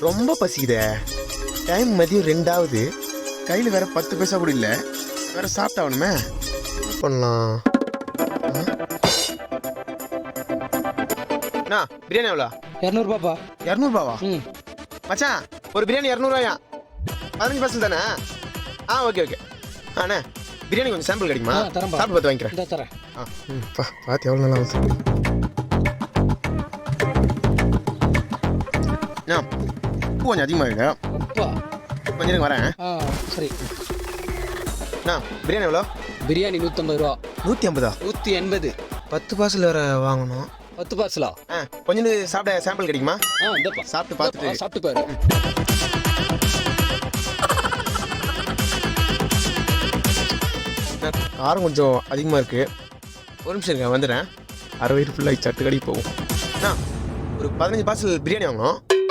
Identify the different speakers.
Speaker 1: ரொம்ப பசிக்குதே. டைம் மதியம் 2 கையில் வேற 10 பைசா கூட இல்லை. வேற சாப்பிட்டாகணுமே. என்ன பண்ணலாம்? அண்ணா பிரியாணி எவ்வளோ?
Speaker 2: 200
Speaker 1: 200
Speaker 2: ம்
Speaker 1: மச்சான் ஒரு பிரியாணி 200 15% தானே? Okay okay. அண்ணா பிரியாணி கொஞ்சம் சாம்பிள் கிடைக்குமா?
Speaker 2: தரேன்
Speaker 1: சாப்பிட்டு பார்த்து வாங்கிக்கிறேன்.
Speaker 2: இந்த தரேன்.
Speaker 1: பார்த்து எவ்வளோ நல்லா வந்து உப்பு கொஞ்சம் அதிகமாகிடு.
Speaker 2: அப்பா
Speaker 1: கொஞ்சம் இருங்க வரேன்.
Speaker 2: சரி.
Speaker 1: பிரியாணி எவ்வளோ?
Speaker 2: பிரியாணி 150 ரூபா.
Speaker 1: 150.
Speaker 2: 180.
Speaker 1: 10 பார்சல் வேறு வாங்கணும்.
Speaker 2: 10 பார்சலா?
Speaker 1: கொஞ்சம் சாப்பிட சாம்பிள் கிடைக்குமா?
Speaker 2: இந்தப்பா
Speaker 1: சாப்பிட்டு பார்த்துட்டு
Speaker 2: சாப்பிட்டு பாரு.
Speaker 1: காரம் கொஞ்சம் அதிகமாக இருக்குது. ஒரு நிமிஷம் இருங்க வந்துடுறேன். 6 வயிறு ஃபுல்லாக சட்டு கடைக்கு போகும். ஒரு 15 பார்சல் பிரியாணி வாங்கணும்.